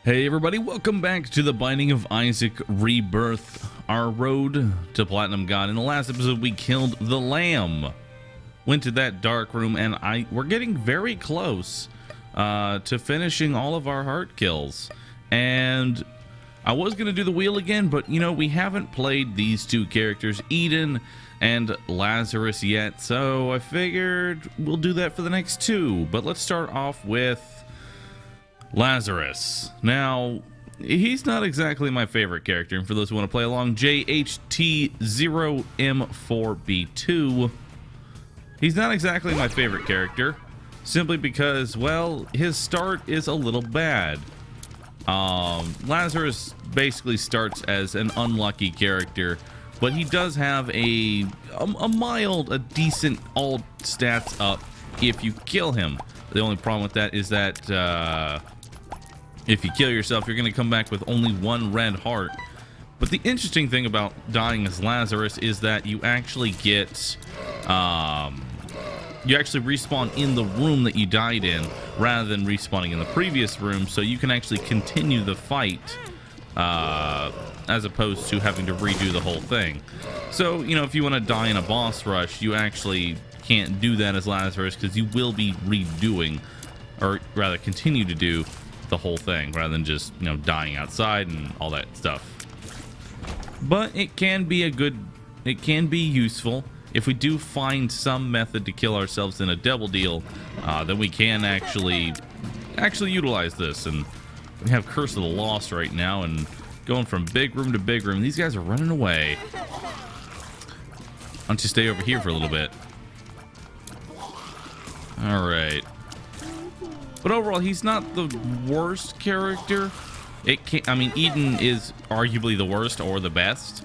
Hey everybody, welcome back to the Binding of Isaac Rebirth, our road to Platinum God. In the last episode we killed the lamb, went to that dark room, and we're getting very close to finishing all of our heart kills. And I was going to do the wheel again, but you know, we haven't played these two characters, Eden and Lazarus, yet, so I figured we'll do that for the next two. But let's start off with Lazarus. Now, he's not exactly my favorite character, and for those who want to play along, JHT0M4B2, he's not exactly my favorite character, simply because, well, his start is a little bad. Lazarus basically starts as an unlucky character, but he does have a decent all stats up if you kill him. The only problem with that is that if you kill yourself, you're going to come back with only one red heart. But the interesting thing about dying as Lazarus is that you actually get you actually respawn in the room that you died in rather than respawning in the previous room, so you can actually continue the fight as opposed to having to redo the whole thing. So, you know, if you want to die in a boss rush, you actually can't do that as Lazarus, because you will be redoing, or rather continue to do, the whole thing rather than just, you know, dying outside and all that stuff. But it can be useful if we do find some method to kill ourselves in a double deal. Then we can actually utilize this. And we have Curse of the Lost right now, and going from big room to big room. These guys are running away. Why don't you stay over here for a little bit? All right. But overall, he's not the worst character. I mean, Eden is arguably the worst or the best,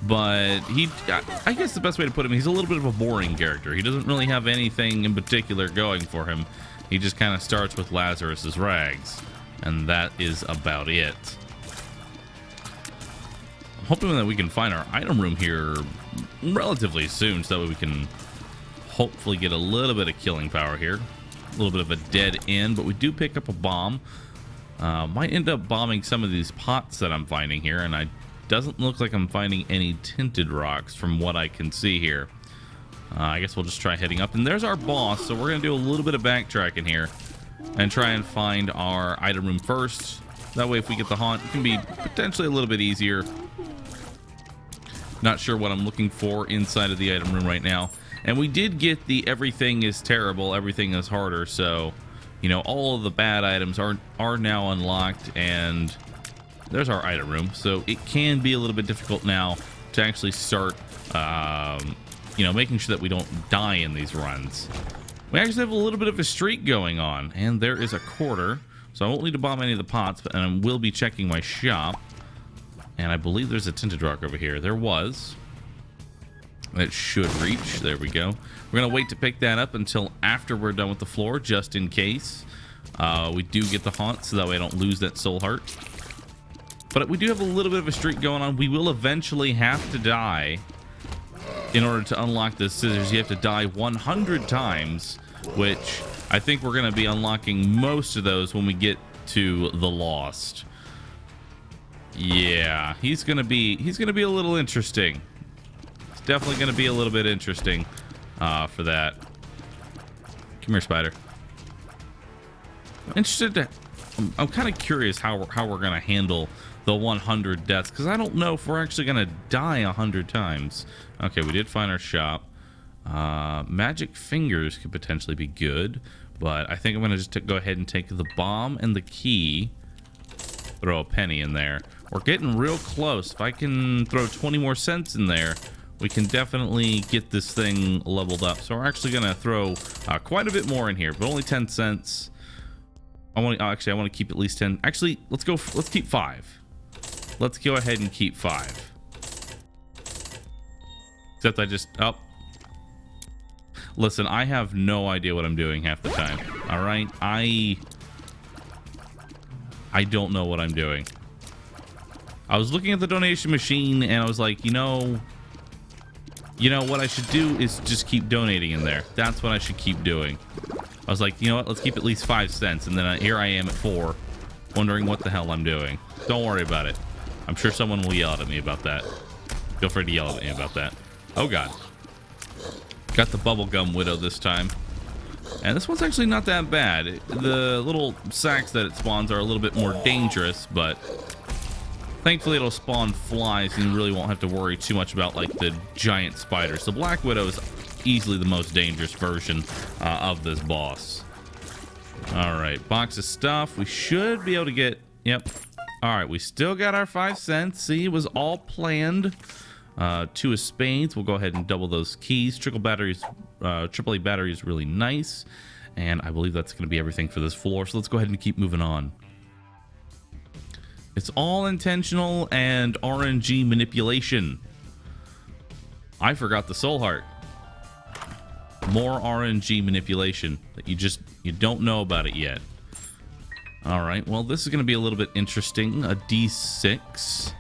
but I guess the best way to put him, he's a little bit of a boring character. He doesn't really have anything in particular going for him. He just kind of starts with Lazarus's rags, and that is about it. I'm hoping that we can find our item room here relatively soon, so that way we can hopefully get a little bit of killing power here. A little bit of a dead end, but we do pick up a bomb. Might end up bombing some of these pots that I'm finding here, and it doesn't look like I'm finding any tinted rocks from what I can see here. I guess we'll just try heading up, and there's our boss, so we're gonna do a little bit of backtracking here and try and find our item room first. That way, if we get the haunt, it can be potentially a little bit easier. Not sure what I'm looking for inside of the item room right now. And we did get the everything is terrible, everything is harder, so, you know, all of the bad items are now unlocked, and there's our item room. So it can be a little bit difficult now to actually start, you know, making sure that we don't die in these runs. We actually have a little bit of a streak going on, and there is a quarter, so I won't need to bomb any of the pots, but I will be checking my shop. And I believe there's a tinted rock over here. There was. That should reach. There we go. We're going to wait to pick that up until after we're done with the floor, just in case. We do get the haunt, so that way I don't lose that soul heart. But we do have a little bit of a streak going on. We will eventually have to die in order to unlock the scissors. You have to die 100 times, which I think we're going to be unlocking most of those when we get to the Lost. Yeah, he's gonna be a little interesting. It's definitely gonna be a little bit interesting for that. Come here, spider. I'm kind of curious how we're gonna handle the 100 deaths, because I don't know if we're actually gonna die 100 times. Okay, we did find our shop. Magic fingers could potentially be good, but I think I'm gonna just go ahead and take the bomb and the key. Throw a penny in there. We're getting real close. If I can throw 20 more cents in there, we can definitely get this thing leveled up. So we're actually gonna throw quite a bit more in here, but only 10 cents. I want to keep at least 10. Actually, let's keep 5. Let's go ahead and keep 5. Except listen, I have no idea what I'm doing half the time. All right, I don't know what I'm doing. I was looking at the donation machine and I was like, you know what I should do is just keep donating in there. That's what I should keep doing. I was like, you know what, let's keep at least 5 cents, and then here I am at 4. wondering what the hell I'm doing. Don't worry about it. I'm sure someone will yell at me about that. Feel free to yell at me about that. Oh god. Got the bubblegum widow this time. And this one's actually not that bad. The little sacks that it spawns are a little bit more dangerous, but thankfully it'll spawn flies and you really won't have to worry too much about like the giant spiders. The Black Widow is easily the most dangerous version of this boss. Alright, box of stuff. We should be able to get... Yep. Alright, we still got our 5 cents. See, it was all planned. 2 of spades. We'll go ahead and double those keys. Triple batteries, AAA battery is really nice. And I believe that's going to be everything for this floor. So let's go ahead and keep moving on. It's all intentional and RNG manipulation. I forgot the soul heart. More RNG manipulation that you don't know about it yet. All right, well, this is going to be a little bit interesting. A D6.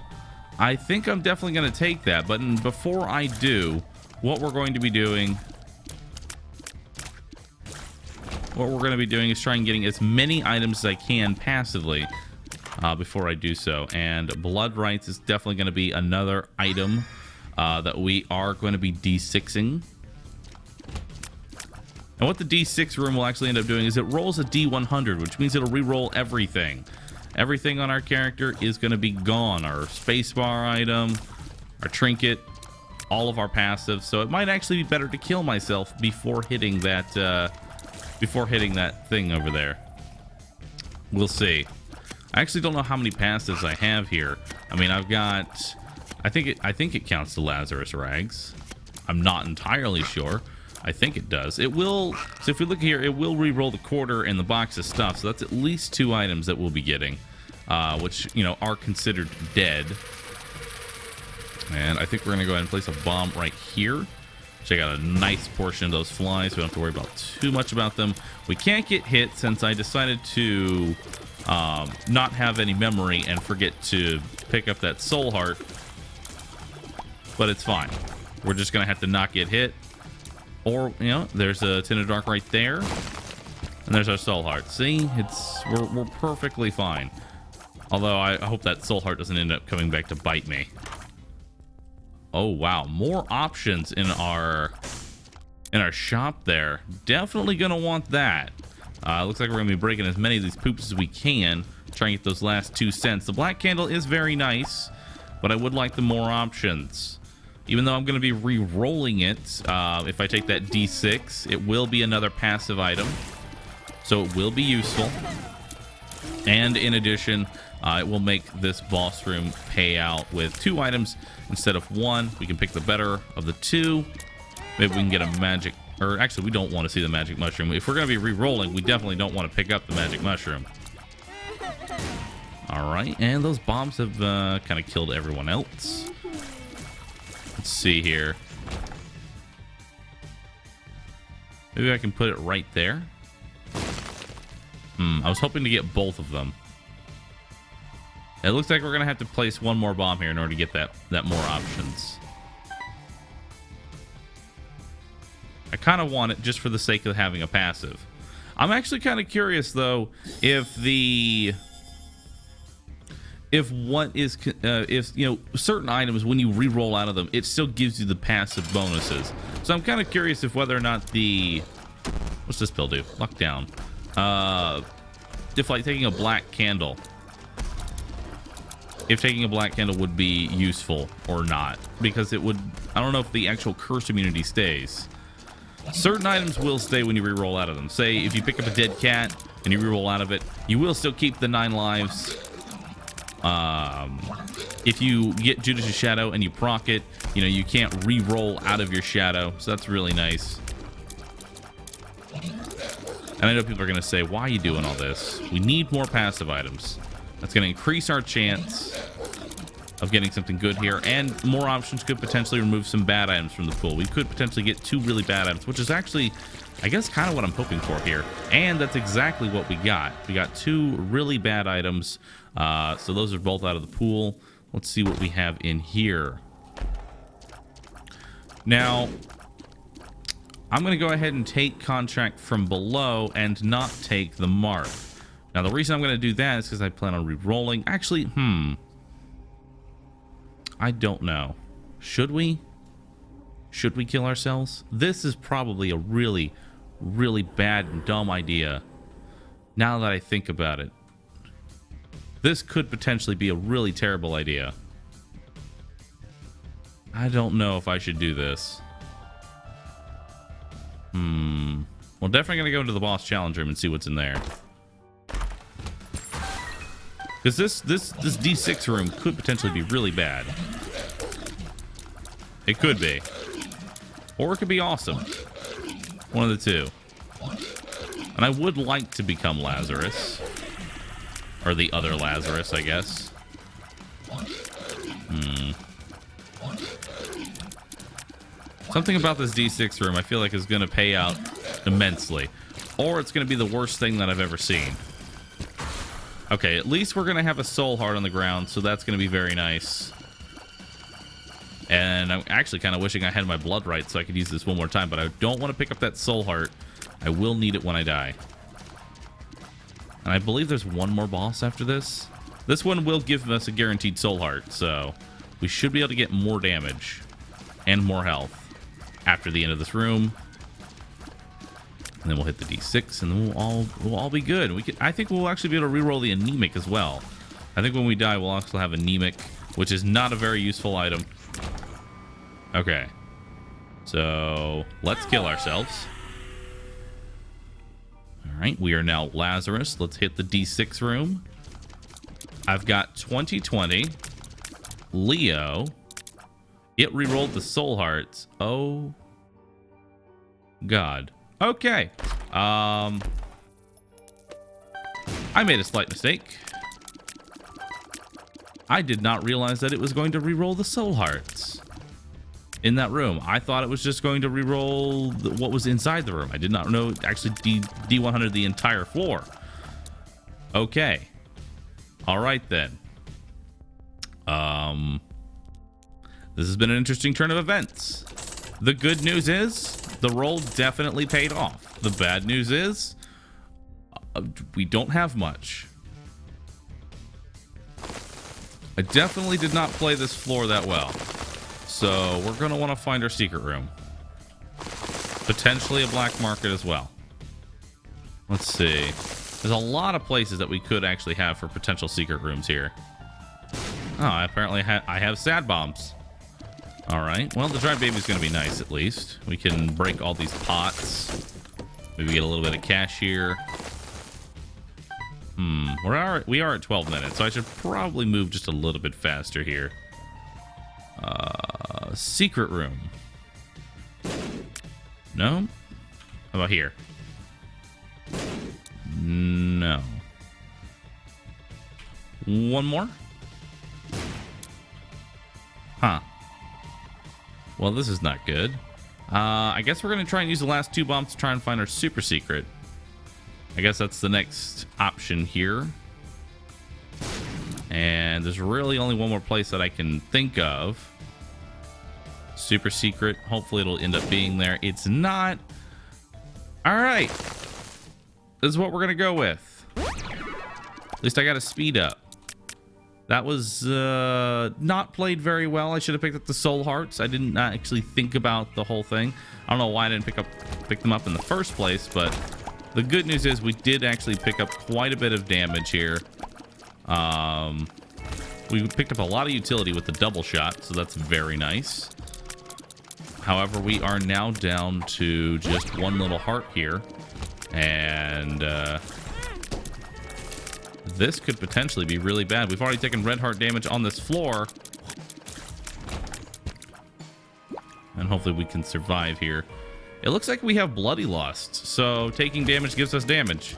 I think I'm definitely going to take that, but before I do, what we're going to be doing is trying getting as many items as I can passively before I do so. And blood rights is definitely going to be another item that we are going to be D6ing. And what the D6 room will actually end up doing is it rolls a D100, which means it'll re-roll everything. Everything on our character is going to be gone. Our spacebar item, our trinket, all of our passives. So it might actually be better to kill myself before hitting that thing over there. We'll see. I actually don't know how many passives I have here. I mean, I've got... I think it counts the Lazarus rags. I'm not entirely sure. I think it does. It will. So if we look here, it will re-roll the quarter and the box of stuff. So that's at least 2 items that we'll be getting, which, you know, are considered dead. And I think we're going to go ahead and place a bomb right here. Check out a nice portion of those flies. We don't have to worry about too much about them. We can't get hit since I decided to not have any memory and forget to pick up that soul heart. But it's fine. We're just going to have to not get hit. Or, you know, there's a Tin of Dark right there. And there's our soul heart. See? We're perfectly fine. Although I hope that soul heart doesn't end up coming back to bite me. Oh, wow. More options in our shop there. Definitely going to want that. Looks like we're going to be breaking as many of these poops as we can. Try and get those last 2 cents. The black candle is very nice, but I would like the more options. Even though I'm going to be re-rolling it, if I take that D6, it will be another passive item. So it will be useful. And in addition, it will make this boss room pay out with 2 items instead of 1. We can pick the better of the 2. Maybe we can get a magic... Or actually, we don't want to see the magic mushroom. If we're going to be re-rolling, we definitely don't want to pick up the magic mushroom. Alright, and those bombs have kind of killed everyone else. Let's see here. Maybe I can put it right there. I was hoping to get both of them. It looks like we're going to have to place 1 more bomb here in order to get that more options. I kind of want it just for the sake of having a passive. I'm actually kind of curious, though, if you know, certain items, when you re-roll out of them, it still gives you the passive bonuses. So I'm kind of curious if whether or not what's this pill do? Lock down. If like taking a black candle, if taking a black candle would be useful or not, because it would, I don't know if the actual curse immunity stays. Certain items will stay when you re-roll out of them. Say if you pick up a dead cat and you re-roll out of it, you will still keep the 9 lives. If you get Judicious Shadow and you proc it, you know, you can't re-roll out of your shadow, so that's really nice. And I know people are going to say, why are you doing all this? We need more passive items. That's going to increase our chance of getting something good here, and more options could potentially remove some bad items from the pool. We could potentially get 2 really bad items, which is actually, I guess, kind of what I'm hoping for here. And that's exactly what we got. We got 2 really bad items. So those are both out of the pool. Let's see what we have in here. Now, I'm going to go ahead and take contract from below and not take the mark, Now, the reason I'm going to do that is because I plan on re-rolling. Actually, I don't know. Should we? Should we kill ourselves? This is probably a really, really bad and dumb idea. Now that I think about it. This could potentially be a really terrible idea. I don't know if I should do this. Well, definitely going to go into the boss challenge room and see what's in there. Because this D6 room could potentially be really bad. It could be. Or it could be awesome. One of the two. And I would like to become Lazarus. Or the other Lazarus, I guess. Something about this D6 room I feel like is going to pay out immensely. Or it's going to be the worst thing that I've ever seen. Okay, at least we're going to have a soul heart on the ground, so that's going to be very nice. And I'm actually kind of wishing I had my blood right so I could use this one more time, but I don't want to pick up that soul heart. I will need it when I die. And I believe there's one more boss after this. This one will give us a guaranteed soul heart, so we should be able to get more damage and more health after the end of this room. And then we'll hit the D6, and then we'll all be good. I think we'll actually be able to reroll the anemic as well. I think when we die, we'll also have anemic, which is not a very useful item. Okay, so let's kill ourselves. All right, we are now Lazarus. Let's hit the D6 room. I've got 2020, Leo. It rerolled the soul hearts. Oh, God. Okay. I made a slight mistake. I did not realize that it was going to reroll the soul hearts in that room. I thought it was just going to reroll what was inside the room. I did not know it actually D100 the entire floor. Okay. All right then. This has been an interesting turn of events. The good news is the roll definitely paid off. The bad news is we don't have much. I definitely did not play this floor that well. So we're going to want to find our secret room. Potentially a black market as well. Let's see. There's a lot of places that we could actually have for potential secret rooms here. Oh, apparently I have sad bombs. All right. Well, the dry baby's going to be nice at least. We can break all these pots. Maybe get a little bit of cash here. We are at 12 minutes, so I should probably move just a little bit faster here. Secret room. No? How about here? No. One more? Huh. Well, this is not good. I guess we're going to try and use the last two bombs to try and find our super secret. I guess that's the next option here. And there's really only one more place that I can think of. Super secret. Hopefully it'll end up being there. It's not. All right. This is what we're going to go with. At least I got to speed up. That was not played very well. I should have picked up the soul hearts. I didn't actually think about the whole thing. I don't know why I didn't pick them up in the first place, but the good news is we did actually pick up quite a bit of damage here. We picked up a lot of utility with the double shot, so that's very nice. However, we are now down to just one little heart here, and this could potentially be really bad. We've already taken red heart damage on this floor, and hopefully we can survive here. It looks like we have bloody lust, so taking damage gives us damage.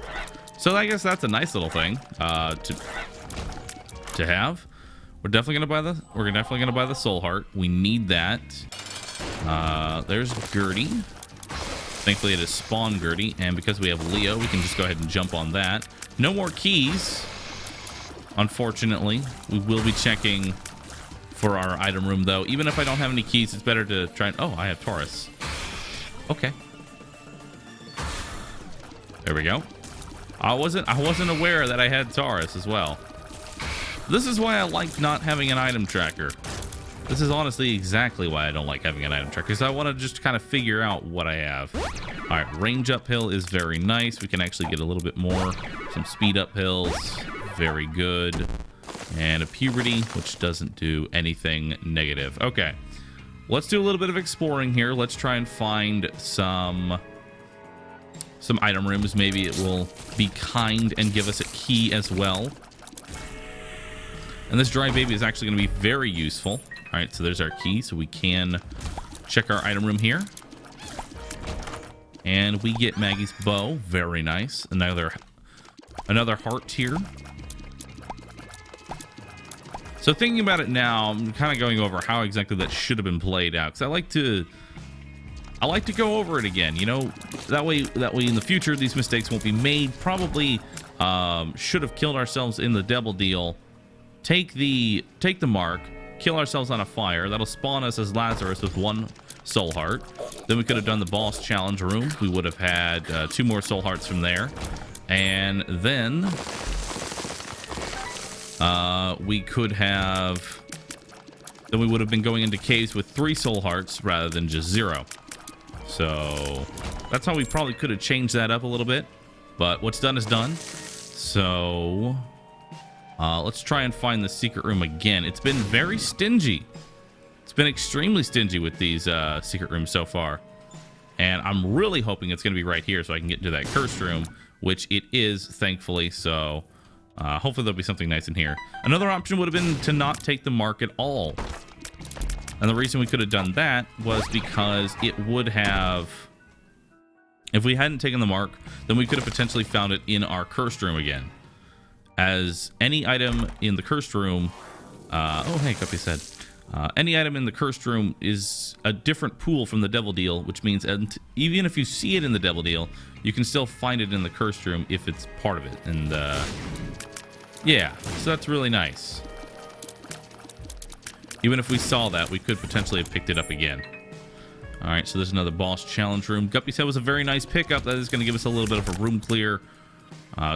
So I guess that's a nice little thing to have. We're definitely gonna buy the soul heart. We need that. There's Gertie. Thankfully it is spawn Gertie, and because we have Leo, we can just go ahead and jump on that. No more keys, unfortunately. We will be checking for our item room though. Even if I don't have any keys, it's better to try and... Oh, I have Taurus. Okay. There we go. I wasn't aware that I had Taurus as well. This is why I like not having an item tracker. This is honestly exactly why I don't like having an item tracker, because I want to just kind of figure out what I have. All right, range uphill is very nice. We can actually get a little bit more. Some speed uphills, very good. And a puberty, which doesn't do anything negative. Okay, let's do a little bit of exploring here. Let's try and find some item rooms. Maybe it will be kind and give us a key as well. And this dry baby is actually going to be very useful. All right, so there's our key, so we can check our item room here. And we get Maggie's bow, very nice. Another heart here. So thinking about it now, I'm kind of going over how exactly that should have been played out, because I like to go over it again, you know, that way in the future these mistakes won't be made. Probably should have killed ourselves in the devil deal, take the mark, kill ourselves on a fire. That'll spawn us as Lazarus with 1 soul heart. Then we could have done the boss challenge room. We would have had 2 more soul hearts from there, and then we would have been going into caves with 3 soul hearts rather than just 0. So that's how we probably could have changed that up a little bit, but what's done is done. So let's try and find the secret room again. It's been very stingy. It's been extremely stingy with these secret rooms so far, and I'm really hoping it's going to be right here so I can get into that cursed room, which it is, thankfully. So hopefully there'll be something nice in here. Another option would have been to not take the mark at all. And the reason we could have done that was because it would have... If we hadn't taken the mark, then we could have potentially found it in our cursed room again. As any item in the cursed room... oh, hey, Guppy said. Any item in the cursed room is a different pool from the devil deal, which means even if you see it in the devil deal, you can still find it in the cursed room if it's part of it. And yeah, so that's really nice. Even if we saw that, we could potentially have picked it up again. All right, so there's another boss challenge room. Guppy said was a very nice pickup. That is going to give us a little bit of a room clear,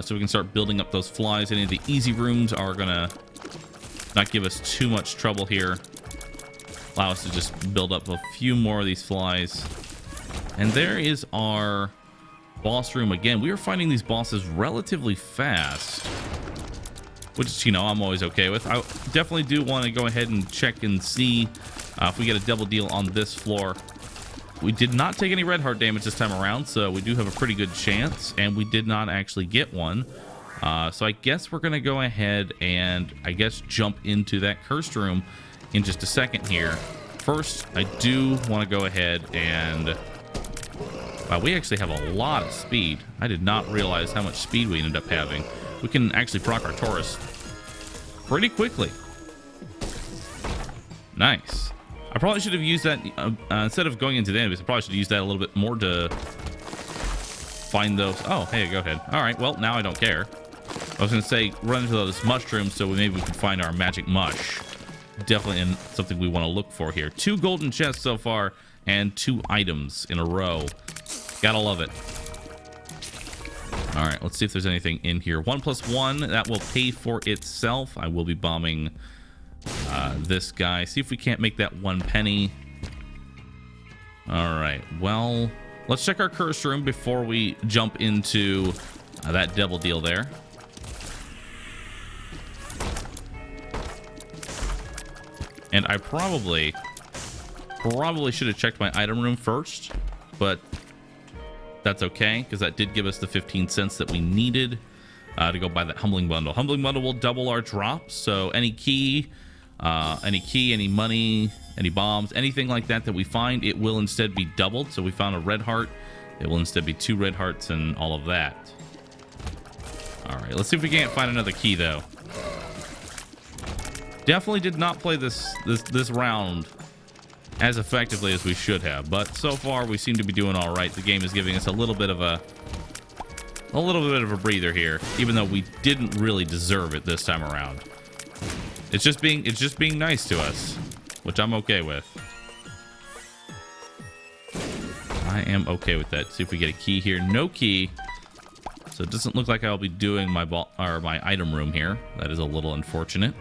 so we can start building up those flies. Any of the easy rooms are going to not give us too much trouble here. Allow us to just build up a few more of these flies. And there is our boss room again. We are finding these bosses relatively fast, which, you know, I'm always okay with. I definitely do want to go ahead and check and see if we get a double deal on this floor. We did not take any red heart damage this time around, so we do have a pretty good chance, and we did not actually get one. So I guess we're going to go ahead and, I guess, jump into that cursed room in just a second here. First, I do want to go ahead and... Wow, we actually have a lot of speed. I did not realize how much speed we ended up having. We can actually proc our Taurus pretty quickly. Nice. I probably should have used that instead of going into the enemies. I probably should have used that a little bit more to find those. Oh, hey, go ahead. All right, well, now I don't care. I was going to say run into those mushrooms so maybe we can find our magic mush. Definitely something we want to look for here. 2 golden chests so far and 2 items in a row. Gotta love it. All right, let's see if there's anything in here. 1+1, that will pay for itself. I will be bombing this guy. See if we can't make that 1 penny. All right, well, let's check our curse room before we jump into that devil deal there. And I probably should have checked my item room first, but that's okay, because that did give us the 15 cents that we needed to go buy that humbling bundle. Humbling bundle will double our drops, so any key, any money, any bombs, anything like that we find, it will instead be doubled. So we found a red heart, it will instead be 2 red hearts and all of that. All right, let's see if we can't find another key though. Definitely did not play this round as effectively as we should have, but so far we seem to be doing all right. The game is giving us a little bit of a breather here, even though we didn't really deserve it this time around. It's just being nice to us, which I'm okay with. I am okay with that. See if we get a key here. No key. So it doesn't look like I'll be doing my my item room here. That is a little unfortunate.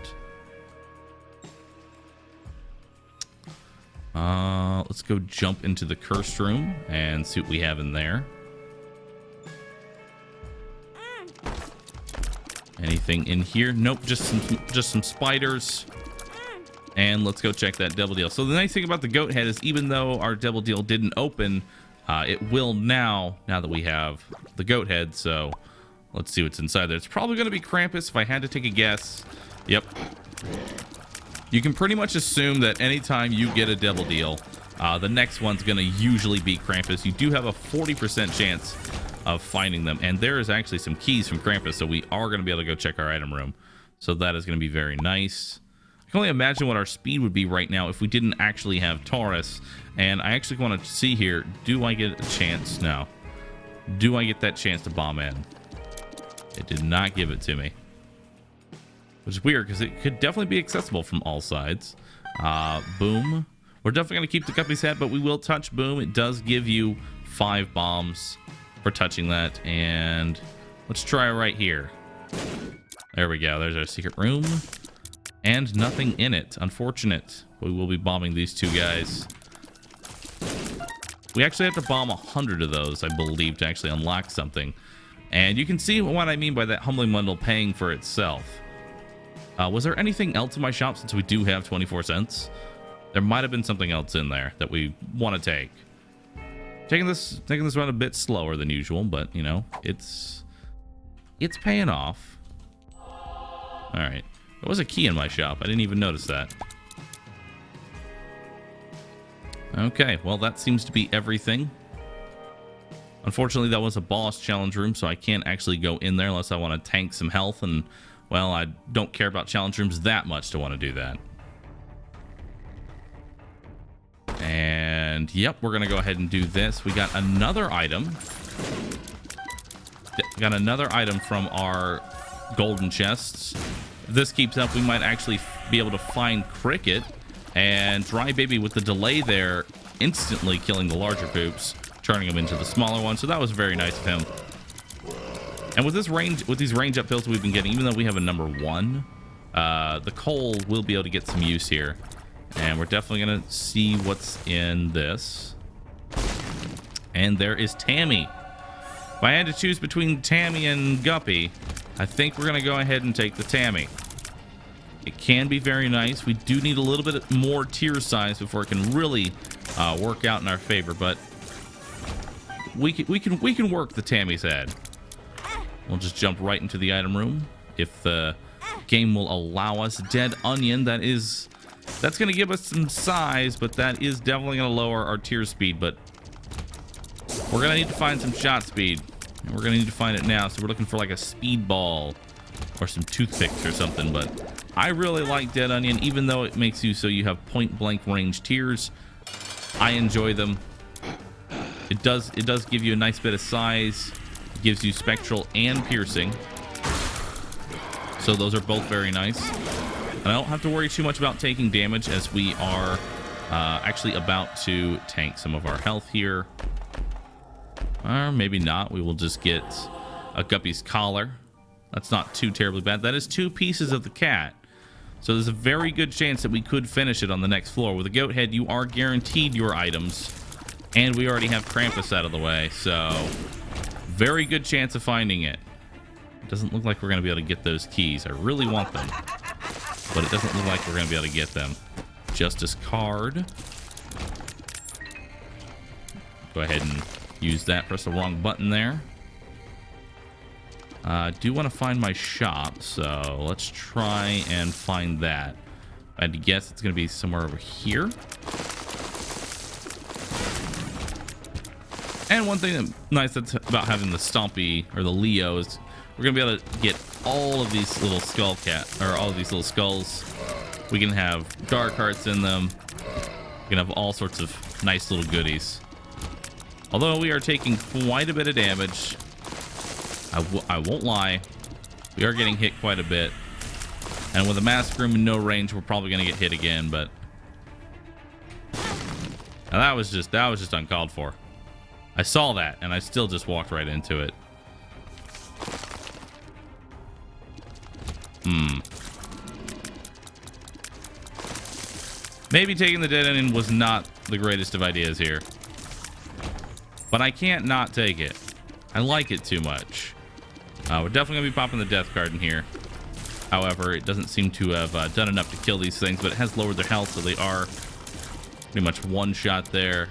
Let's go jump into the cursed room and see what we have in there. Anything in here? Nope, just some spiders. And let's go check that double deal. So the nice thing about the goat head is even though our double deal didn't open, it will now that we have the goat head. So let's see what's inside there. It's probably going to be Krampus if I had to take a guess. Yep. You can pretty much assume that anytime you get a double deal, the next one's going to usually be Krampus. You do have a 40% chance of finding them. And there is actually some keys from Krampus, so we are going to be able to go check our item room. So that is going to be very nice. I can only imagine what our speed would be right now if we didn't actually have Taurus. And I actually want to see here, do I get a chance? No. Do I get that chance to bomb in? It did not give it to me. Which is weird because it could definitely be accessible from all sides. Boom. We're definitely going to keep the Guppy's head, but we will touch Boom. It does give you 5 bombs for touching that. And let's try right here. There we go. There's our secret room. And nothing in it. Unfortunate. We will be bombing these 2 guys. We actually have to bomb 100 of those, I believe, to actually unlock something. And you can see what I mean by that humbling bundle paying for itself. Was there anything else in my shop since we do have 24 cents? There might have been something else in there that we want to take. Taking this run a bit slower than usual, but you know, it's paying off. All right. There was a key in my shop. I didn't even notice that. Okay, well, that seems to be everything. Unfortunately, that was a boss challenge room, so I can't actually go in there unless I want to tank some health. And, well, I don't care about challenge rooms that much to want to do that. And, yep, we're going to go ahead and do this. We got another item. Got another item from our golden chests. If this keeps up, we might actually be able to find Cricket and Dry Baby with the delay there, instantly killing the larger poops, turning them into the smaller ones. So that was very nice of him. And with this range, with these range up builds we've been getting, even though we have a number 1, the coal will be able to get some use here. And we're definitely going to see what's in this. And there is Tammy. If I had to choose between Tammy and Guppy, I think we're going to go ahead and take the Tammy. It can be very nice. We do need a little bit more tier size before it can really work out in our favor, but we can work the Tammy's head. We'll just jump right into the item room if the game will allow us. Dead Onion, that's going to give us some size, but that is definitely going to lower our tier speed. But we're going to need to find some shot speed. And we're going to need to find it now. So we're looking for like a speed ball or some toothpicks or something. But I really like Dead Onion, even though it makes you so you have point blank range tiers. I enjoy them. It does give you a nice bit of size. It gives you spectral and piercing. So those are both very nice. And I don't have to worry too much about taking damage as we are actually about to tank some of our health here. Or maybe not. We will just get a Guppy's collar. That's not too terribly bad. That is 2 pieces of the cat. So there's a very good chance that we could finish it on the next floor. With a goat head, you are guaranteed your items. And we already have Krampus out of the way. So very good chance of finding it. It doesn't look like we're going to be able to get those keys. I really want them. But it doesn't look like we're going to be able to get them. Justice card. Go ahead and use that. Press the wrong button there. I do want to find my shop, so let's try and find that. I had to guess it's going to be somewhere over here. And one thing that's nice about having the Stompy or the Leo is we're going to be able to get all of these little all of these little skulls. We can have dark hearts in them. We can have all sorts of nice little goodies. Although we are taking quite a bit of damage, I won't lie, we are getting hit quite a bit. And with a mask room in no range, we're probably going to get hit again. But now that was just uncalled for. I saw that and I still just walked right into it. Maybe taking the dead onion was not the greatest of ideas here. But I can't not take it. I like it too much. We're definitely going to be popping the death card in here. However, it doesn't seem to have done enough to kill these things, but it has lowered their health, so they are pretty much one shot there.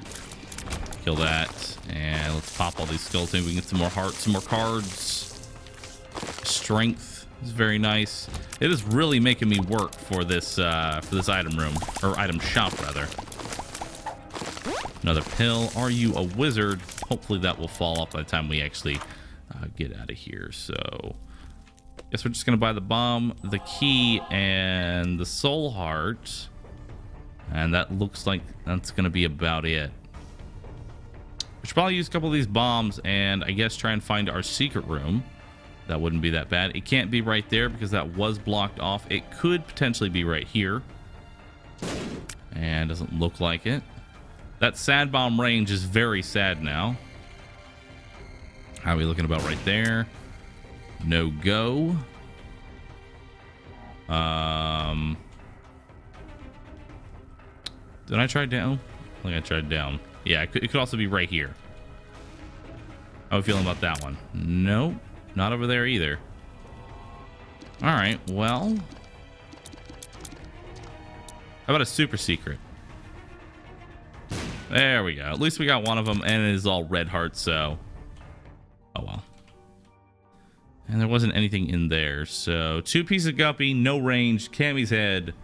Kill that. And let's pop all these skeletons. We can get some more hearts, some more cards. Strength is very nice. It is really making me work for this item room, or item shop rather. Another pill. Are you a wizard? Hopefully that will fall off by the time we actually get out of here. So guess we're just gonna buy the bomb, the key, and the soul heart, and that looks like that's gonna be about it. We should probably use a couple of these bombs and I guess try and find our secret room. That wouldn't be that bad. It can't be right there because that was blocked off. It could potentially be right here, and doesn't look like it. That sad bomb range is very sad now. How are we looking about right there? No go. Did I try down? I think I tried down. Yeah, it could also be right here. How are we feeling about that one? Nope, not over there either. All right, well, how about a super secret? There we go. At least we got one of them, and it is all red hearts, so oh well. And there wasn't anything in there, so 2 pieces of guppy, no range, Cammy's head.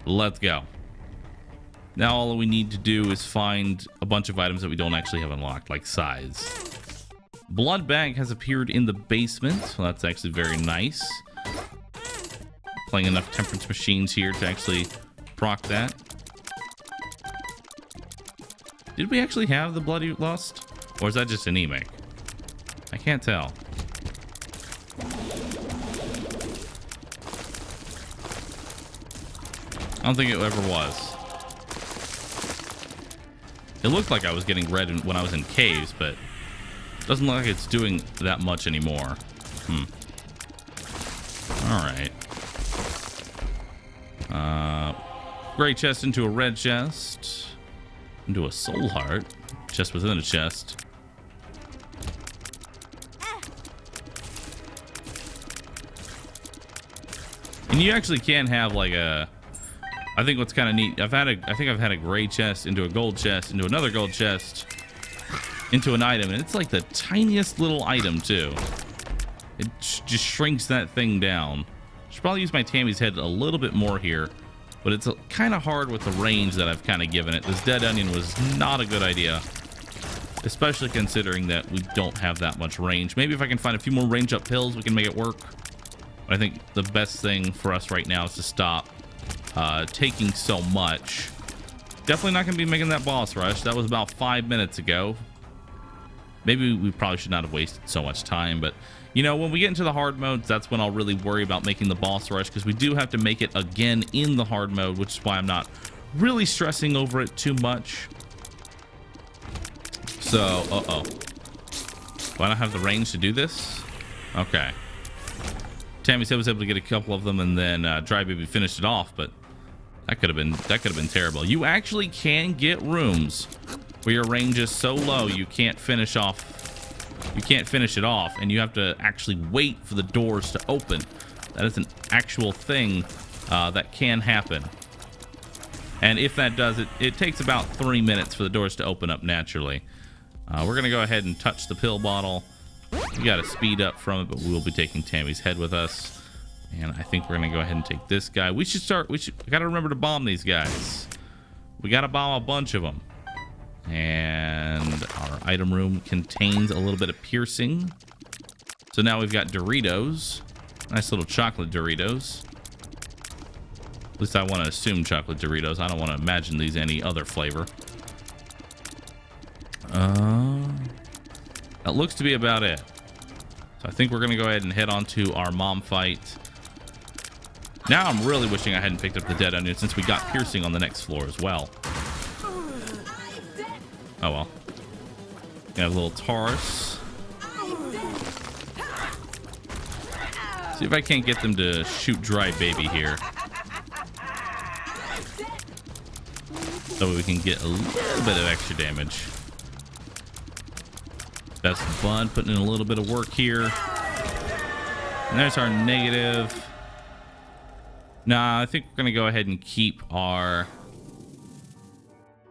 Let's go. Now all we need to do is find a bunch of items that we don't actually have unlocked, like size. Blood bag has appeared in the basement, so that's actually very nice. Playing enough temperance machines here to actually proc that. Did we actually have the bloody lust, or is that just anemic? I can't tell. I don't think it ever was. It looked like I was getting red when I was in caves, but it doesn't look like it's doing that much anymore. All right. Gray chest into a red chest. Into a soul heart. Chest within a chest. And you actually can have like a, I think what's kind of neat, I think I've had a gray chest into a gold chest into another gold chest into an item, and it's like the tiniest little item too. It just shrinks that thing down. Should probably use my Tammy's head a little bit more here, but it's kind of hard with the range that I've kind of given it. This dead onion was not a good idea, especially considering that we don't have that much range. Maybe if I can find a few more range up pills, we can make it work. But I think the best thing for us right now is to stop taking so much. Definitely not going to be making that boss rush. That was about 5 minutes ago. Maybe we probably should not have wasted so much time, but you know, when we get into the hard modes, that's when I'll really worry about making the boss rush, because we do have to make it again in the hard mode, which is why I'm not really stressing over it too much. So, do I not have the range to do this? Okay. Tammy said was able to get a couple of them, and then Dry Baby finished it off, but that could have been terrible. You actually can get rooms where your range is so low you can't finish it off, and you have to actually wait for the doors to open. That is an actual thing that can happen. And if that does, it takes about 3 minutes for the doors to open up naturally. We're gonna go ahead and touch the pill bottle. We got to speed up from it, but we will be taking Tammy's head with us. And I think we're gonna go ahead and take this guy. We gotta remember to bomb these guys. We gotta bomb a bunch of them. And our item room contains a little bit of piercing. So now we've got Doritos. Nice little chocolate Doritos. At least I want to assume chocolate Doritos. I don't want to imagine these any other flavor. That looks to be about it. So I think we're going to go ahead and head on to our mom fight. Now I'm really wishing I hadn't picked up the dead onion, since we got piercing on the next floor as well. Oh well. We have a little Taurus. See if I can't get them to shoot Dry Baby here. so we can get a little bit of extra damage. Best Bud putting in a little bit of work here. And there's our negative. Nah, I think we're gonna go ahead and keep our...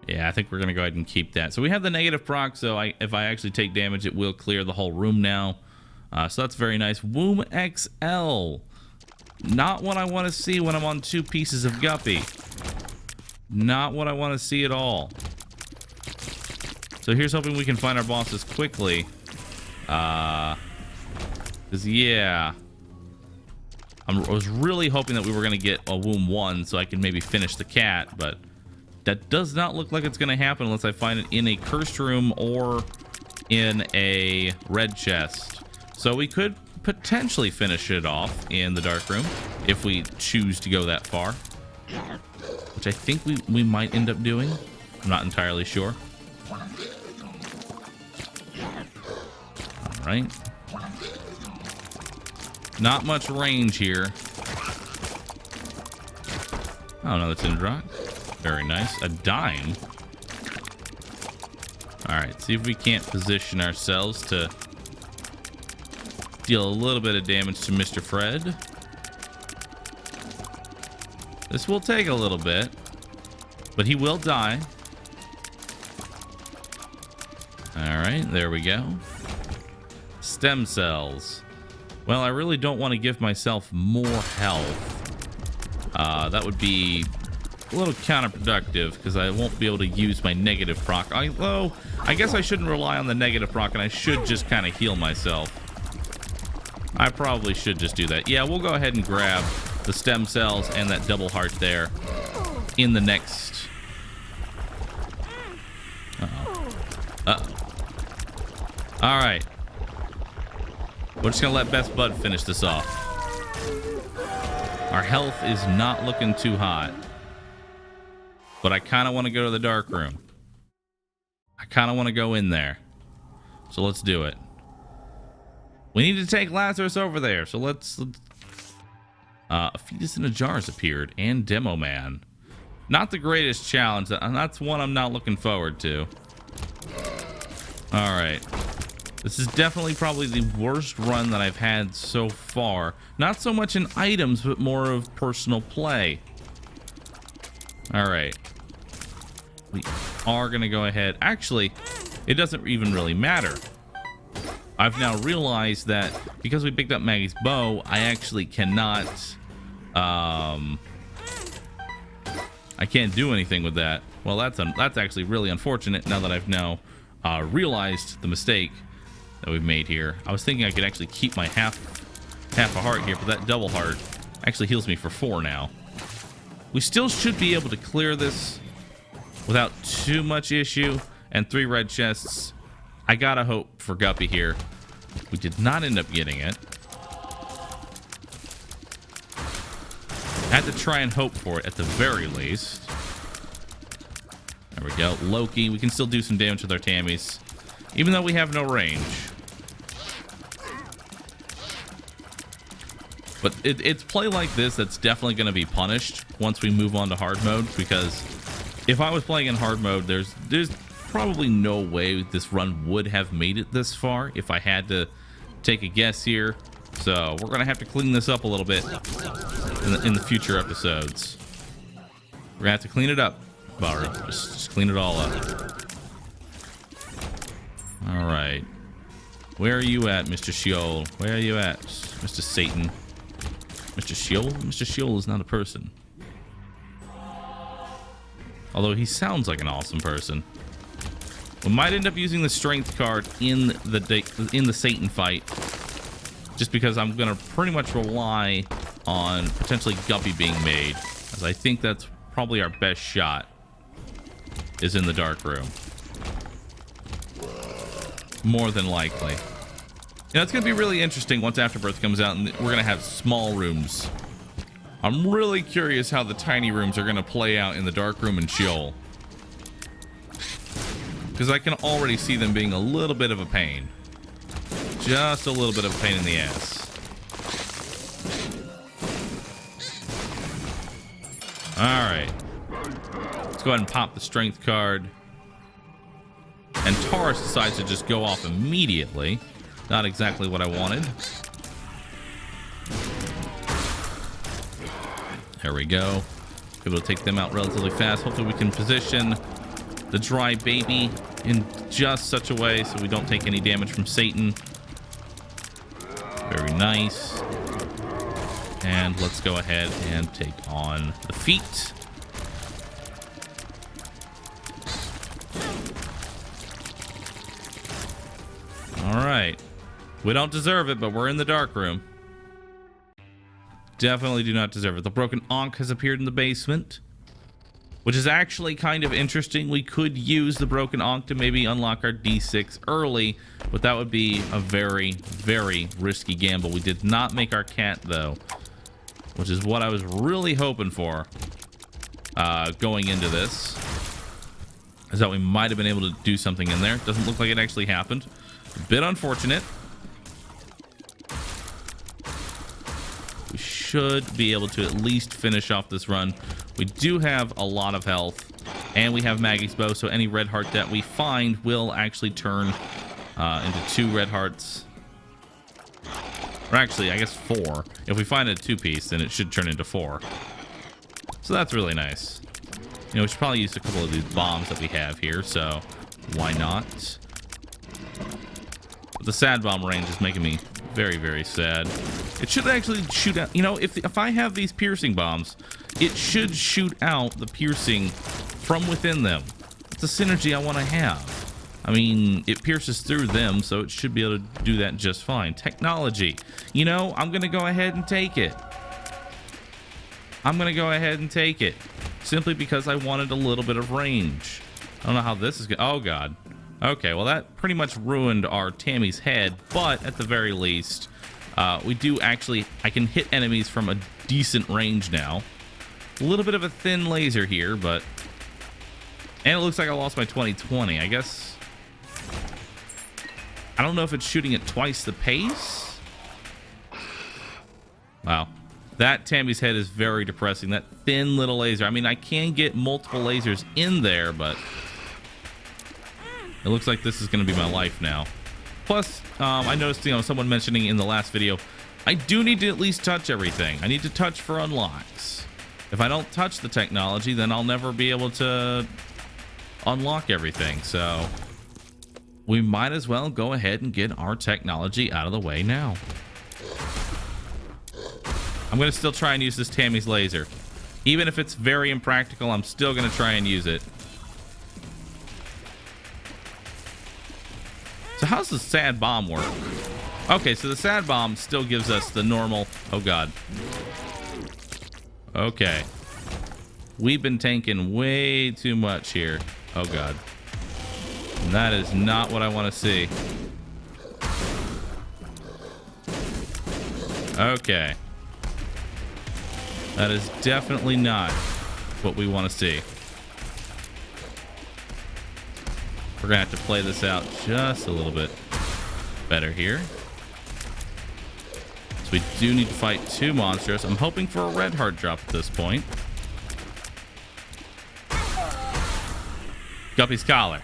Yeah, I think we're gonna go ahead and keep that. So we have the negative proc, so if I actually take damage, it will clear the whole room now. So that's very nice. Womb XL. Not what I want to see when I'm on 2 pieces of guppy. Not what I want to see at all. So here's hoping we can find our bosses quickly. Cause yeah, I was really hoping that we were gonna get a womb 1 so I can maybe finish the cat, but that does not look like it's gonna happen unless I find it in a cursed room or in a red chest. So we could potentially finish it off in the dark room if we choose to go that far, which I think we might end up doing. I'm not entirely sure. All right. Not much range here. Oh, another tin rock. Very nice. A dime. All right, see if we can't position ourselves to deal a little bit of damage to Mr. Fred. This will take a little bit, but he will die. All right, there we go. Stem cells. Well, I really don't want to give myself more health. That would be a little counterproductive because I won't be able to use my negative proc. Although, I guess I shouldn't rely on the negative proc and I should just kind of heal myself. I probably should just do that. Yeah, we'll go ahead and grab the stem cells and that double heart there in the next... Uh-oh. Uh-oh. All right. We're just going to let Best Bud finish this off. Our health is not looking too hot. But I kind of want to go to the dark room. I kind of want to go in there. So let's do it. We need to take Lazarus over there. So let's a fetus in a jar has appeared. And Demo Man. Not the greatest challenge. And that's one I'm not looking forward to. Alright. This is definitely probably the worst run that I've had so far. Not so much in items, but more of personal play. Alright. We are going to go ahead. Actually, it doesn't even really matter. I've now realized that because we picked up Maggie's bow, I actually cannot... I can't do anything with that. Well, that's actually really unfortunate now that I've now realized the mistake that we've made here. I was thinking I could actually keep my half a heart here, but that double heart actually heals me for 4 now. We still should be able to clear this without too much issue. And 3 red chests. I gotta hope for Guppy here. We did not end up getting it. Had to try and hope for it at the very least. There we go. Loki. We can still do some damage with our Tammies, even though we have no range. But it's play like this that's definitely going to be punished once we move on to hard mode, because if I was playing in hard mode, there's probably no way this run would have made it this far if I had to take a guess here. So we're going to have to clean this up a little bit in the future episodes. We're going to have to clean it up, Baru. Just clean it all up. All right. Where are you at, Mr. Sheol? Where are you at, Mr. Satan? Mr. Sheol? Mr. Sheol is not a person. Although he sounds like an awesome person. We might end up using the strength card in the Satan fight, just because I'm gonna pretty much rely on potentially Guppy being made, as I think that's probably our best shot is in the dark room. More than likely. Yeah, it's gonna be really interesting once Afterbirth comes out and we're gonna have small rooms. I'm really curious how the tiny rooms are gonna play out in the dark room and Sheol, because I can already see them being a little bit of a pain. Just a little bit of a pain in the ass. Alright. Let's go ahead and pop the strength card. And Taurus decides to just go off immediately. Not exactly what I wanted. There we go. Able to take them out relatively fast. Hopefully we can position the dry baby in just such a way so we don't take any damage from Satan. Very nice. And let's go ahead and take on the feet. Alright. We don't deserve it, but we're in the dark room. Definitely do not deserve it. The broken Ankh has appeared in the basement, which is actually kind of interesting. We could use the broken Ankh to maybe unlock our D6 early, but that would be a very, very risky gamble. We did not make our cat, though, which is what I was really hoping for going into this, is that we might have been able to do something in there. Doesn't look like it actually happened. A bit unfortunate. We should be able to at least finish off this run. We do have a lot of health, and we have Maggie's bow, so any red heart that we find will actually turn into 2 red hearts. Or actually, I guess 4. If we find a 2-piece, then it should turn into 4. So that's really nice. You know, we should probably use a couple of these bombs that we have here, so why not? But the sad bomb range is making me very, very sad. It should actually shoot out, you know, if I have these piercing bombs, it should shoot out the piercing from within them. It's a synergy I want to have. I mean, it pierces through them, so it should be able to do that just fine. Technology. You know, I'm going to go ahead and take it. I'm going to go ahead and take it. Simply because I wanted a little bit of range. I don't know how this is going. Oh, God. Okay, well, that pretty much ruined our Tammy's head, but at the very least, we do actually, I can hit enemies from a decent range now. A little bit of a thin laser here, but, and it looks like I lost my 2020. I guess, I don't know if it's shooting at twice the pace. Wow, that Tammy's head is very depressing. That thin little laser. I mean, I can get multiple lasers in there, but it looks like this is going to be my life now. Plus, I noticed, you know, someone mentioning in the last video, I do need to at least touch everything. I need to touch for unlocks. If I don't touch the technology, then I'll never be able to unlock everything. So we might as well go ahead and get our technology out of the way now. I'm going to still try and use this Tammy's laser. Even if it's very impractical, I'm still going to try and use it. So how's the sad bomb work? Okay, so the sad bomb still gives us the normal. Oh, God. Okay. We've been tanking way too much here. Oh, God. That is not what I want to see. Okay. That is definitely not what we want to see. We're gonna have to play this out just a little bit better here. So we do need to fight 2 monsters. I'm hoping for a red heart drop at this point. Guppy's collar.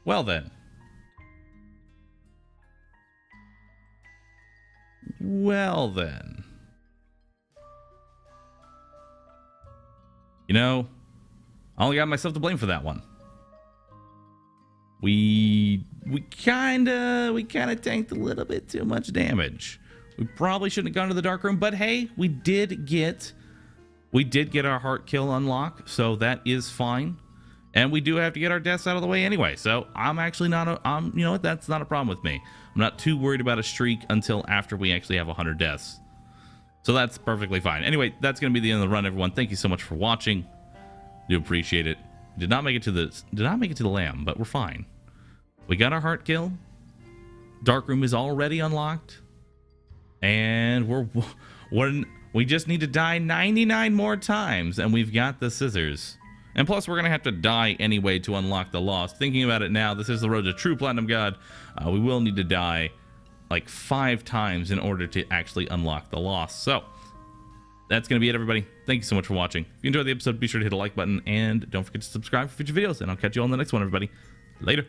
Well then. Well then. You know, I only got myself to blame for that one. We kind of tanked a little bit too much damage. We probably shouldn't have gone to the dark room, but hey, we did get our heart kill unlock, so that is fine. And we do have to get our deaths out of the way anyway. So I'm actually not you know what, that's not a problem with me. I'm not too worried about a streak until after we actually have 100 deaths. So that's perfectly fine. Anyway, that's going to be the end of the run, everyone. Thank you so much for watching. Do appreciate it. Did not make it to the lamb, but we're fine. We got our heart kill. Dark room is already unlocked. And we just need to die 99 more times, and we've got the scissors. And plus, we're going to have to die anyway to unlock the lost. Thinking about it now, this is the road to true Platinum God. We will need to die like 5 times in order to actually unlock the lost. So that's going to be it, everybody. Thank you so much for watching. If you enjoyed the episode, be sure to hit a like button and don't forget to subscribe for future videos, and I'll catch you all in the next one, everybody. Later.